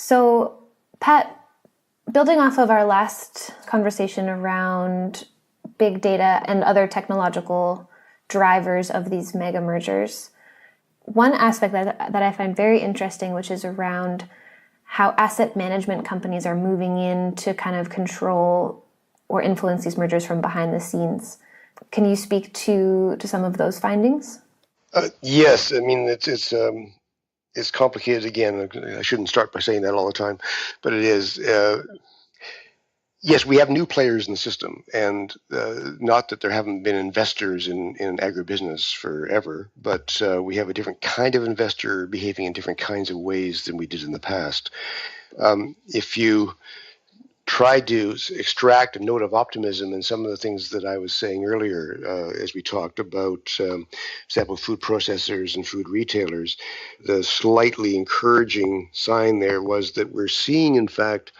So, Pat, building off of our last conversation around big data and other technological drivers of these mega mergers, one aspect that I find very interesting, which is around how asset management companies are moving in to kind of control or influence these mergers from behind the scenes. Can you speak to some of those findings? Yes, I mean it's complicated again. I shouldn't start by saying that all the time, but it is. Yes, we have new players in the system, and not that there haven't been investors in agribusiness forever, but we have a different kind of investor behaving in different kinds of ways than we did in the past. If you try to extract a note of optimism in some of the things that I was saying earlier as we talked about, for example, food processors and food retailers, the slightly encouraging sign there was that we're seeing, in fact,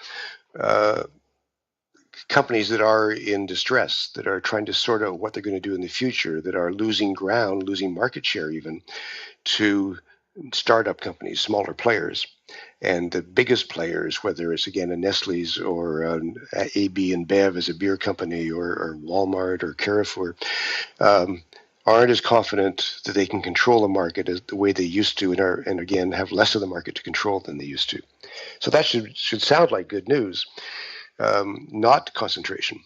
companies that are in distress, that are trying to sort out what they're going to do in the future, that are losing ground, losing market share even, to startup companies, smaller players. And the biggest players, whether it's, again, a Nestle's or an AB and Bev as a beer company or Walmart or Carrefour, aren't as confident that they can control the market as the way they used to, and again, have less of the market to control than they used to. So that should sound like good news. Not concentration.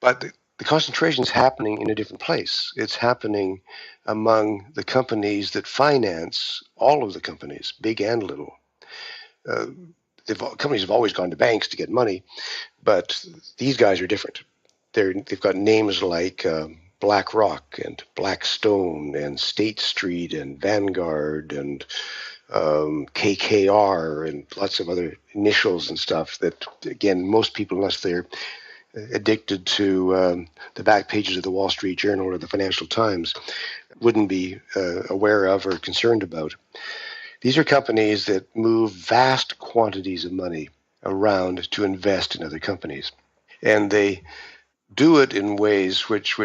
But the concentration is happening in a different place. It's happening among the companies that finance all of the companies, big and little. Companies have always gone to banks to get money, but these guys are different. They've got names like BlackRock and Blackstone and State Street and Vanguard and KKR and lots of other initials and stuff that, again, most people, unless they're addicted to the back pages of the Wall Street Journal or the Financial Times, wouldn't be aware of or concerned about. These are companies that move vast quantities of money around to invest in other companies. And they do it in ways which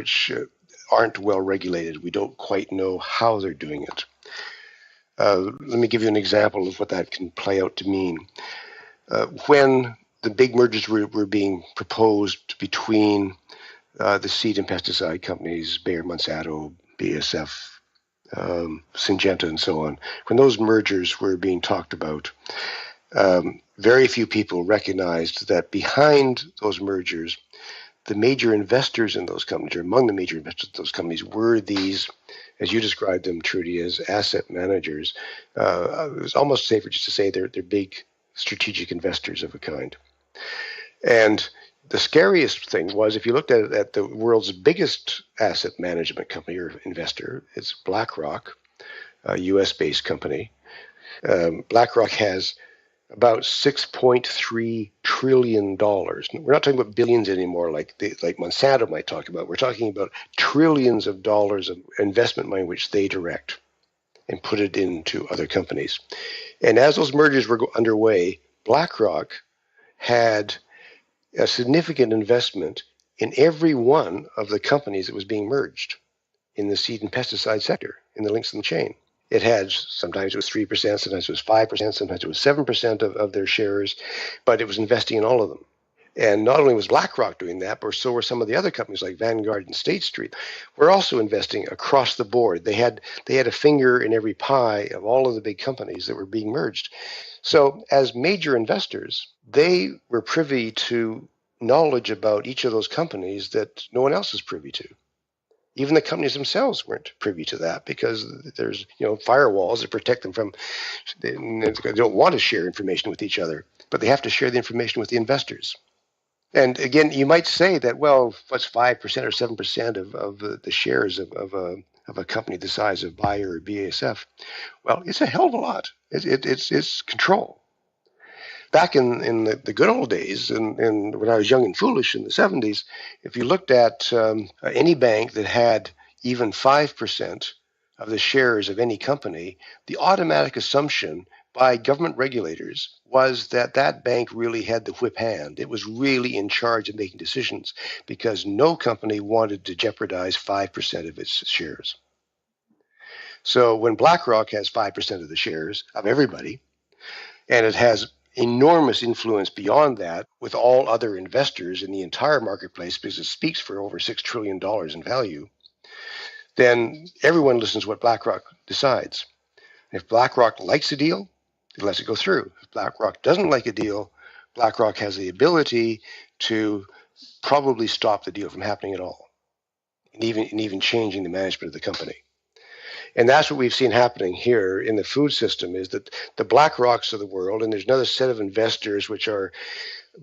aren't well regulated. We don't quite know how they're doing it. Let me give you an example of what that can play out to mean. When the big mergers were being proposed between the seed and pesticide companies, Bayer-Monsanto, BASF, Syngenta, and so on, when those mergers were being talked about, very few people recognized that behind those mergers, the major investors in those companies, or among the major investors in those companies, were these, as you described them, Trudy, as asset managers. It was almost safer just to say they're big strategic investors of a kind. And the scariest thing was, if you looked at the world's biggest asset management company or investor, it's BlackRock, a US-based company. BlackRock has about $6.3 trillion. We're not talking about billions anymore like Monsanto might talk about. We're talking about trillions of dollars of investment money which they direct and put it into other companies. And as those mergers were underway, BlackRock had a significant investment in every one of the companies that was being merged in the seed and pesticide sector, in the links in the chain. It had, sometimes it was 3%, sometimes it was 5%, sometimes it was 7% of their shares, but it was investing in all of them. And not only was BlackRock doing that, but so were some of the other companies like Vanguard and State Street. We're also investing across the board. They had a finger in every pie of all of the big companies that were being merged. So as major investors, they were privy to knowledge about each of those companies that no one else is privy to. Even the companies themselves weren't privy to that because there's firewalls that protect them from. They don't want to share information with each other, but they have to share the information with the investors. And again, you might say that, well, what's 5% or 7% of the shares of a company the size of Bayer or BASF? Well, it's a hell of a lot. It's control. Back in the good old days, and when I was young and foolish in the 70s, if you looked at any bank that had even 5% of the shares of any company, the automatic assumption by government regulators was that that bank really had the whip hand. It was really in charge of making decisions because no company wanted to jeopardize 5% of its shares. So when BlackRock has 5% of the shares of everybody, and it has enormous influence beyond that with all other investors in the entire marketplace, because it speaks for over $6 trillion in value, then everyone listens to what BlackRock decides. If BlackRock likes a deal, it lets it go through. If BlackRock doesn't like a deal, BlackRock has the ability to probably stop the deal from happening at all, and even changing the management of the company. And that's what we've seen happening here in the food system, is that the BlackRocks of the world, and there's another set of investors which are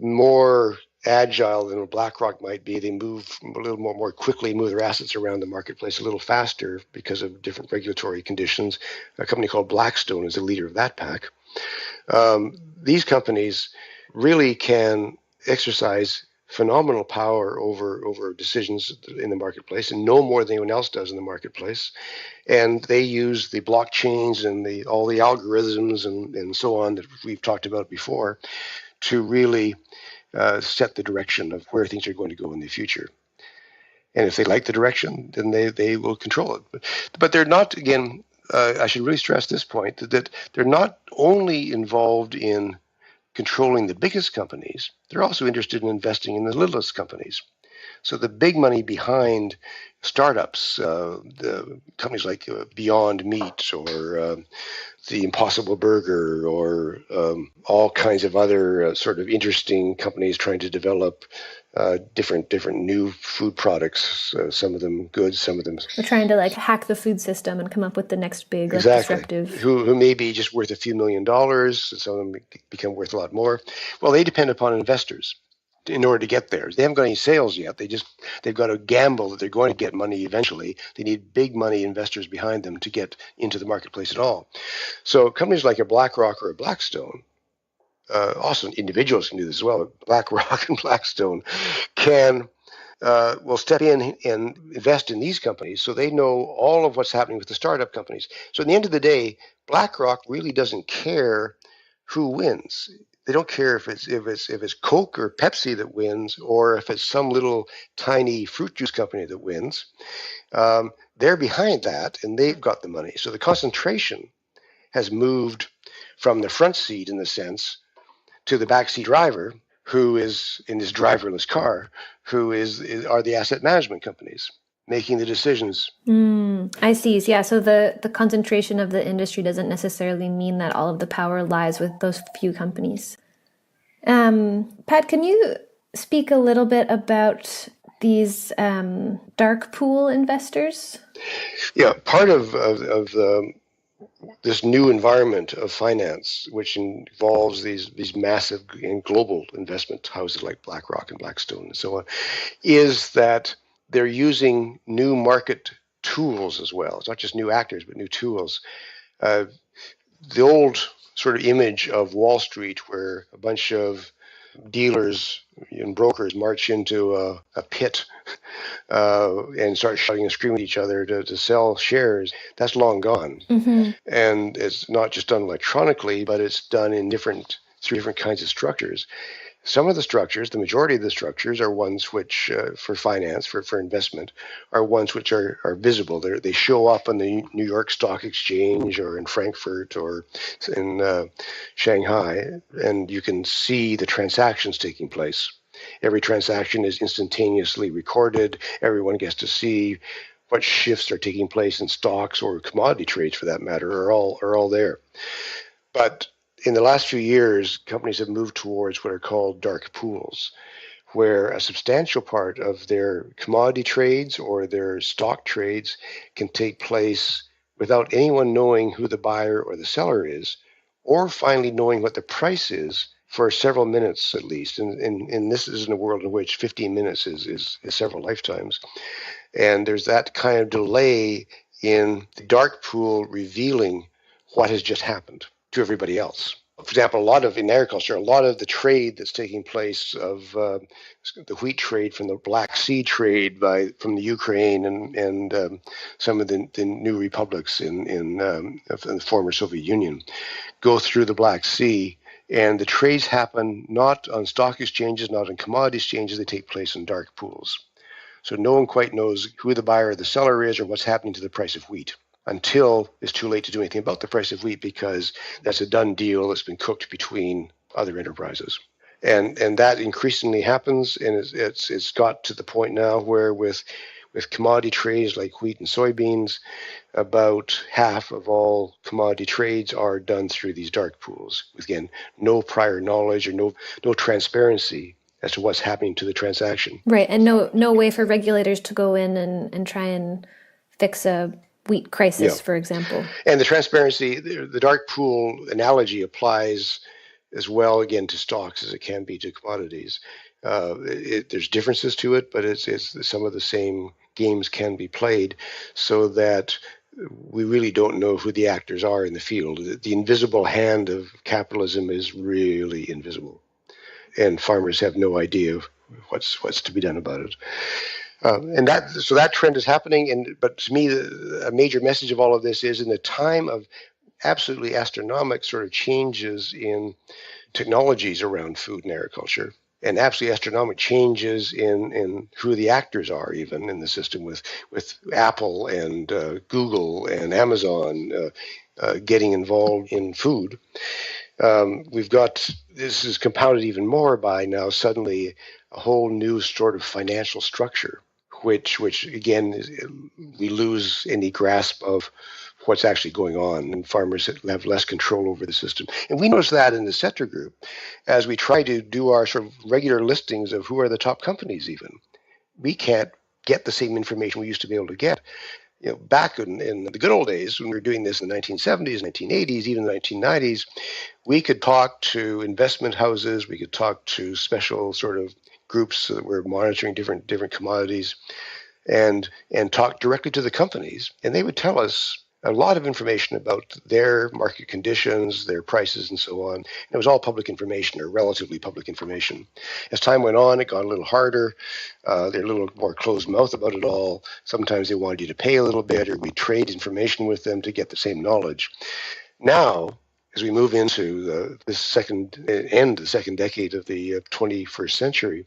more agile than a BlackRock might be. They move a little more quickly, move their assets around the marketplace a little faster because of different regulatory conditions. A company called Blackstone is the leader of that pack. These companies really can exercise phenomenal power over decisions in the marketplace, and know more than anyone else does in the marketplace. And they use the blockchains and all the algorithms and so on that we've talked about before to really set the direction of where things are going to go in the future. And if they like the direction, then they will control it. But they're not, again, I should really stress this point, that they're not only involved in controlling the biggest companies, they're also interested in investing in the littlest companies. So the big money behind startups, the companies like Beyond Meat or the Impossible Burger, or all kinds of other sort of interesting companies trying to develop different new food products. Some of them good, some of them. We're trying to hack the food system and come up with the next big Exactly. disruptive. Who may be just worth a few $1 million. Some of them become worth a lot more. Well, they depend upon investors in order to get there. They haven't got any sales yet. They've got to gamble that they're going to get money eventually. They need big money investors behind them to get into the marketplace at all. So companies like a BlackRock or a Blackstone, also individuals can do this as well. BlackRock and Blackstone will step in and invest in these companies, so they know all of what's happening with the startup companies. So at the end of the day, BlackRock really doesn't care who wins. They don't care if it's Coke or Pepsi that wins, or if it's some little tiny fruit juice company that wins. They're behind that, and they've got the money. So the concentration has moved from the front seat, in the sense, to the backseat driver, who is in this driverless car, are the asset management companies making the decisions. I see. Yeah, so the concentration of the industry doesn't necessarily mean that all of the power lies with those few companies. Pat, can you speak a little bit about these dark pool investors? Yeah, part of this new environment of finance, which involves these massive and global investment houses like BlackRock and Blackstone and so on, is that they're using new market tools as well. It's not just new actors, but new tools. The old sort of image of Wall Street, where a bunch of dealers and brokers march into a pit and start shouting and screaming at each other to sell shares, that's long gone. Mm-hmm. And it's not just done electronically, but it's done in through different kinds of structures. Some of the structures, the majority of the structures, are ones which, for finance, for investment, are ones which are visible. They show up on the New York Stock Exchange, or in Frankfurt, or in Shanghai, and you can see the transactions taking place. Every transaction is instantaneously recorded. Everyone gets to see what shifts are taking place in stocks or commodity trades, for that matter, are all there. But in the last few years, companies have moved towards what are called dark pools, where a substantial part of their commodity trades or their stock trades can take place without anyone knowing who the buyer or the seller is, or finally knowing what the price is for several minutes at least. And this is in a world in which 15 minutes is several lifetimes. And there's that kind of delay in the dark pool revealing what has just happened to everybody else. For example, in agriculture, a lot of the trade that's taking place of the wheat trade from the Black Sea trade from the Ukraine and some of the new republics in the former Soviet Union go through the Black Sea, and the trades happen not on stock exchanges, not on commodity exchanges. They take place in dark pools. So no one quite knows who the buyer or the seller is, or what's happening to the price of wheat, until it's too late to do anything about the price of wheat, because that's a done deal that's been cooked between other enterprises. And that increasingly happens, and it's got to the point now where with commodity trades like wheat and soybeans, about half of all commodity trades are done through these dark pools. Again, no prior knowledge or no transparency as to what's happening to the transaction. Right, and no way for regulators to go in and try and fix a wheat crisis, for example. And the transparency, the dark pool analogy applies as well, again, to stocks as it can be to commodities. There's differences to it, but it's some of the same games can be played, so that we really don't know who the actors are in the field. The invisible hand of capitalism is really invisible, and farmers have no idea what's to be done about it. And that trend is happening. But to me, a major message of all of this is, in the time of absolutely astronomical sort of changes in technologies around food and agriculture, and absolutely astronomical changes in who the actors are, even in the system, with Apple and Google and Amazon getting involved in food. We've got, this is compounded even more by now suddenly a whole new sort of financial structure, which again, we lose any grasp of what's actually going on, and farmers have less control over the system. And we notice that in the sector group as we try to do our sort of regular listings of who are the top companies. Even we can't get the same information we used to be able to get. Back in the good old days, when we were doing this in the 1970s, 1980s, even the 1990s, we could talk to investment houses, we could talk to special sort of groups that were monitoring different commodities, and talk directly to the companies, and they would tell us a lot of information about their market conditions, their prices, and so on. And it was all public information, or relatively public information. As time went on, it got a little harder. They're a little more closed-mouthed about it all. Sometimes they wanted you to pay a little bit, or we trade information with them to get the same knowledge. Now, as we move into the second decade of the 21st century,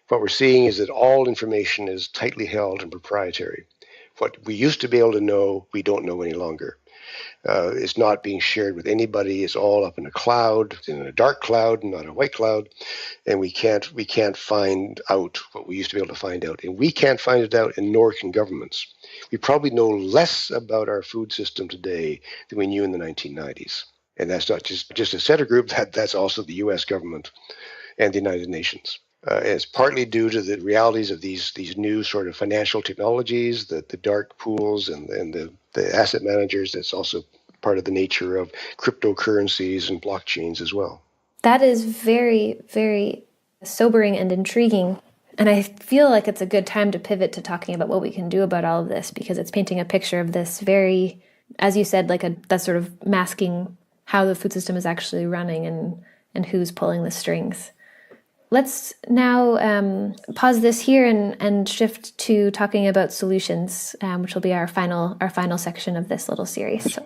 what we're seeing is that all information is tightly held and proprietary. What we used to be able to know, we don't know any longer. It's not being shared with anybody. It's all up in a cloud, in a dark cloud, not a white cloud, and we can't find out what we used to be able to find out, and we can't find it out, and nor can governments. We probably know less about our food system today than we knew in the 1990s, and that's not just a sector group. That's also the U.S. government and the United Nations. It's partly due to the realities of these new sort of financial technologies, the dark pools and the asset managers. That's also part of the nature of cryptocurrencies and blockchains as well. That is very, very sobering and intriguing. And I feel like it's a good time to pivot to talking about what we can do about all of this, because it's painting a picture of this very, as you said, that's sort of masking how the food system is actually running and who's pulling the strings. Let's now pause this here and shift to talking about solutions, which will be our final section of this little series.